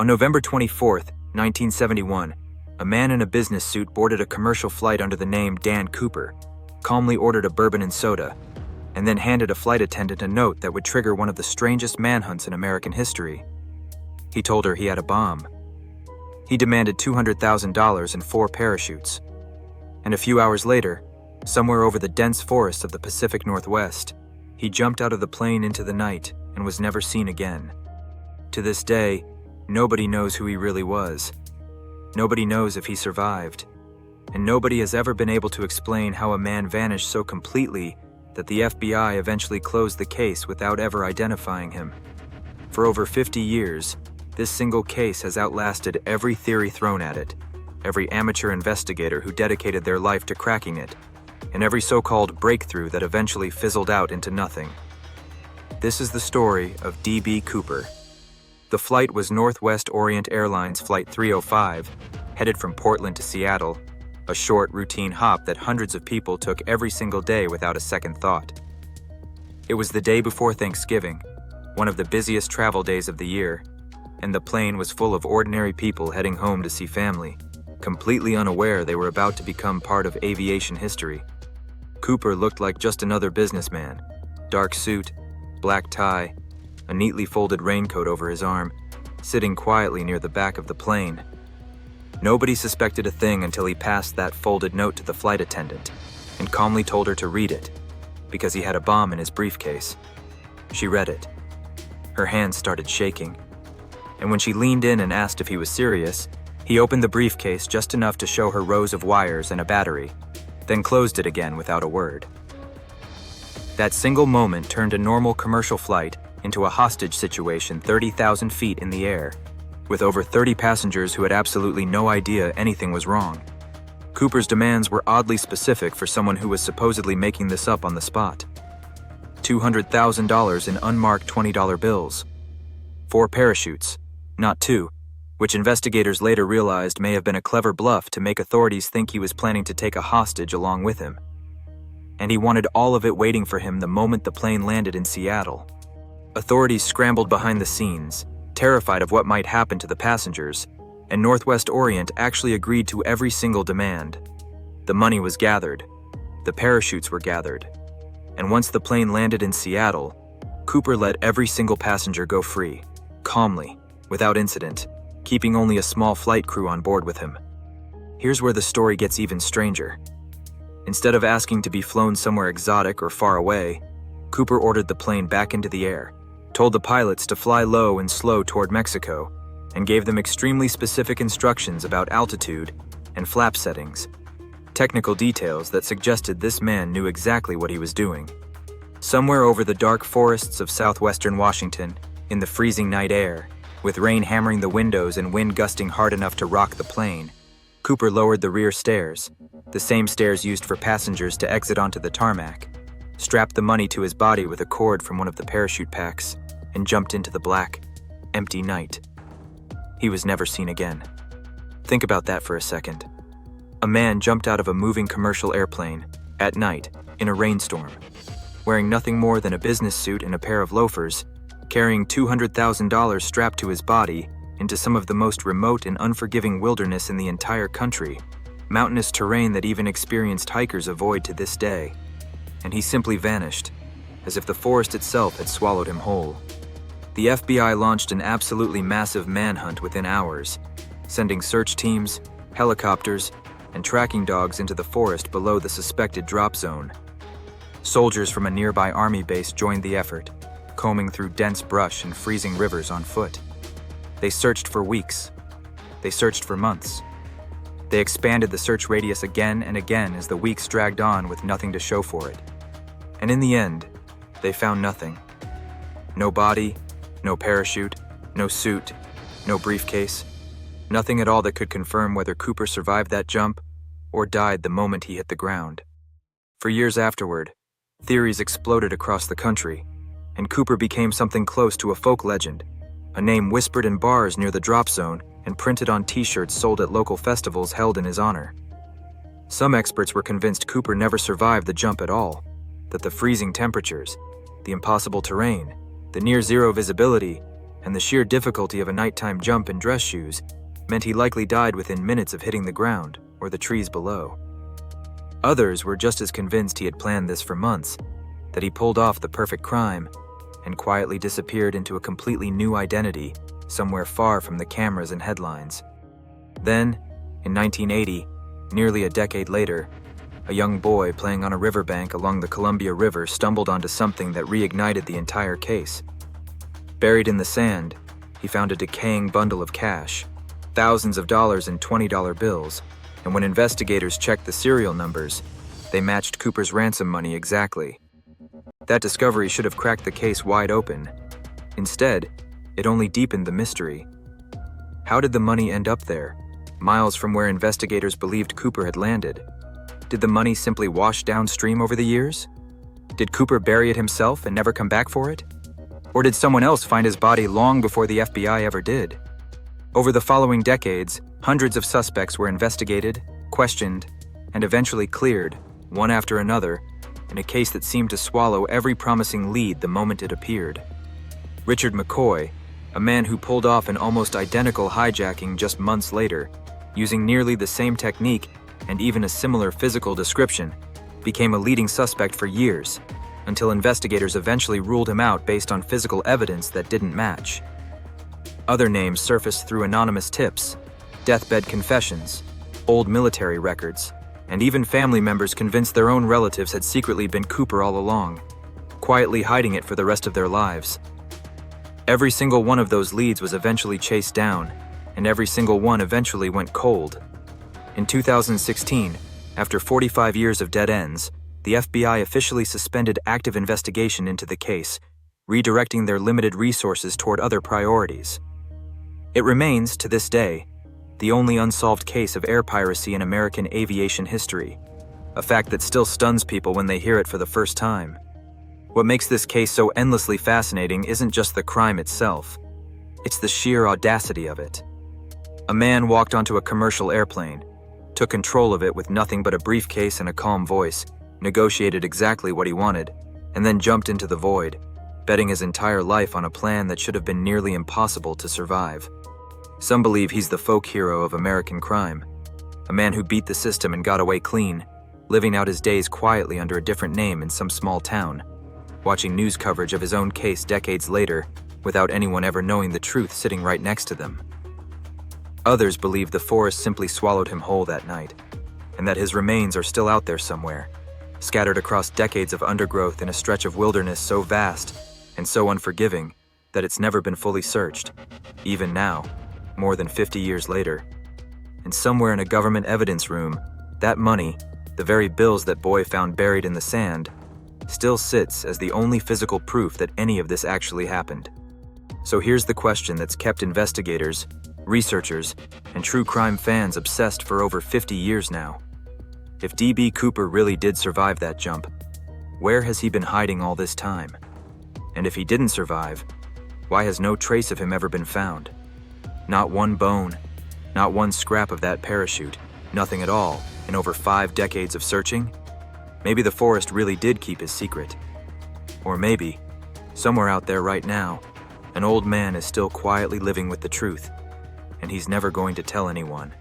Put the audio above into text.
On November 24th, 1971, a man in a business suit boarded a commercial flight under the name Dan Cooper, calmly ordered a bourbon and soda, and then handed a flight attendant a note that would trigger one of the strangest manhunts in American history. He told her he had a bomb. He demanded $200,000 and 4 parachutes. And a few hours later, somewhere over the dense forests of the Pacific Northwest, he jumped out of the plane into the night and was never seen again. To this day, nobody knows who he really was. Nobody knows if he survived. And nobody has ever been able to explain how a man vanished so completely that the FBI eventually closed the case without ever identifying him. For over 50 years, this single case has outlasted every theory thrown at it, every amateur investigator who dedicated their life to cracking it, and every so-called breakthrough that eventually fizzled out into nothing. This is the story of D.B. Cooper. The flight was Northwest Orient Airlines Flight 305, headed from Portland to Seattle, a short, routine hop that hundreds of people took every single day without a second thought. It was the day before Thanksgiving, one of the busiest travel days of the year, and the plane was full of ordinary people heading home to see family, completely unaware they were about to become part of aviation history. Cooper looked like just another businessman, dark suit, black tie, a neatly folded raincoat over his arm, sitting quietly near the back of the plane. Nobody suspected a thing until he passed that folded note to the flight attendant and calmly told her to read it, because he had a bomb in his briefcase. She read it. Her hands started shaking, and when she leaned in and asked if he was serious, he opened the briefcase just enough to show her rows of wires and a battery, then closed it again without a word. That single moment turned a normal commercial flight into a hostage situation 30,000 feet in the air, with over 30 passengers who had absolutely no idea anything was wrong. Cooper's demands were oddly specific for someone who was supposedly making this up on the spot. $200,000 in unmarked $20 bills. 4 parachutes, not 2, which investigators later realized may have been a clever bluff to make authorities think he was planning to take a hostage along with him. And he wanted all of it waiting for him the moment the plane landed in Seattle. Authorities scrambled behind the scenes, terrified of what might happen to the passengers, and Northwest Orient actually agreed to every single demand. The money was gathered, the parachutes were gathered, and once the plane landed in Seattle, Cooper let every single passenger go free, calmly, without incident, keeping only a small flight crew on board with him. Here's where the story gets even stranger. Instead of asking to be flown somewhere exotic or far away, Cooper ordered the plane back into the air, told the pilots to fly low and slow toward Mexico, and gave them extremely specific instructions about altitude and flap settings, technical details that suggested this man knew exactly what he was doing. Somewhere over the dark forests of southwestern Washington, in the freezing night air, with rain hammering the windows and wind gusting hard enough to rock the plane, Cooper lowered the rear stairs, the same stairs used for passengers to exit onto the tarmac, strapped the money to his body with a cord from one of the parachute packs, and jumped into the black, empty night. He was never seen again. Think about that for a second. A man jumped out of a moving commercial airplane, at night, in a rainstorm, wearing nothing more than a business suit and a pair of loafers, carrying $200,000 strapped to his body into some of the most remote and unforgiving wilderness in the entire country, mountainous terrain that even experienced hikers avoid to this day. And he simply vanished, as if the forest itself had swallowed him whole. The FBI launched an absolutely massive manhunt within hours, sending search teams, helicopters, and tracking dogs into the forest below the suspected drop zone. Soldiers from a nearby army base joined the effort, combing through dense brush and freezing rivers on foot. They searched for weeks. They searched for months. They expanded the search radius again and again as the weeks dragged on with nothing to show for it. And in the end, they found nothing. No body, no parachute, no suit, no briefcase, nothing at all that could confirm whether Cooper survived that jump or died the moment he hit the ground. For years afterward, theories exploded across the country, and Cooper became something close to a folk legend, a name whispered in bars near the drop zone and printed on t-shirts sold at local festivals held in his honor. Some experts were convinced Cooper never survived the jump at all, that the freezing temperatures, the impossible terrain, the near-zero visibility, and the sheer difficulty of a nighttime jump in dress shoes meant he likely died within minutes of hitting the ground or the trees below. Others were just as convinced he had planned this for months, that he pulled off the perfect crime and quietly disappeared into a completely new identity somewhere far from the cameras and headlines. Then, in 1980, nearly a decade later, a young boy playing on a riverbank along the Columbia River stumbled onto something that reignited the entire case. Buried in the sand, he found a decaying bundle of cash, thousands of dollars in $20 bills, and when investigators checked the serial numbers, they matched Cooper's ransom money exactly. That discovery should have cracked the case wide open. Instead, it only deepened the mystery. How did the money end up there, miles from where investigators believed Cooper had landed? Did the money simply wash downstream over the years? Did Cooper bury it himself and never come back for it? Or did someone else find his body long before the FBI ever did? Over the following decades, hundreds of suspects were investigated, questioned, and eventually cleared, one after another, in a case that seemed to swallow every promising lead the moment it appeared. Richard McCoy, a man who pulled off an almost identical hijacking just months later, using nearly the same technique and even a similar physical description, became a leading suspect for years, until investigators eventually ruled him out based on physical evidence that didn't match. Other names surfaced through anonymous tips, deathbed confessions, old military records, and even family members convinced their own relatives had secretly been Cooper all along, quietly hiding it for the rest of their lives. Every single one of those leads was eventually chased down, and every single one eventually went cold. In 2016, after 45 years of dead ends, the FBI officially suspended active investigation into the case, redirecting their limited resources toward other priorities. It remains, to this day, the only unsolved case of air piracy in American aviation history, a fact that still stuns people when they hear it for the first time. What makes this case so endlessly fascinating isn't just the crime itself, it's the sheer audacity of it. A man walked onto a commercial airplane, took control of it with nothing but a briefcase and a calm voice, negotiated exactly what he wanted, and then jumped into the void, betting his entire life on a plan that should have been nearly impossible to survive. Some believe he's the folk hero of American crime, a man who beat the system and got away clean, living out his days quietly under a different name in some small town, watching news coverage of his own case decades later without anyone ever knowing the truth sitting right next to them. Others believe the forest simply swallowed him whole that night, and that his remains are still out there somewhere, scattered across decades of undergrowth in a stretch of wilderness so vast and so unforgiving that it's never been fully searched, even now, more than 50 years later. And somewhere in a government evidence room, that money, the very bills that boy found buried in the sand, still sits as the only physical proof that any of this actually happened. So here's the question that's kept investigators, researchers, and true crime fans obsessed for over 50 years now. If D.B. Cooper really did survive that jump, where has he been hiding all this time? And if he didn't survive, why has no trace of him ever been found? Not one bone, not one scrap of that parachute, nothing at all in over 5 decades of searching? Maybe the forest really did keep his secret. Or maybe, somewhere out there right now, an old man is still quietly living with the truth, and he's never going to tell anyone.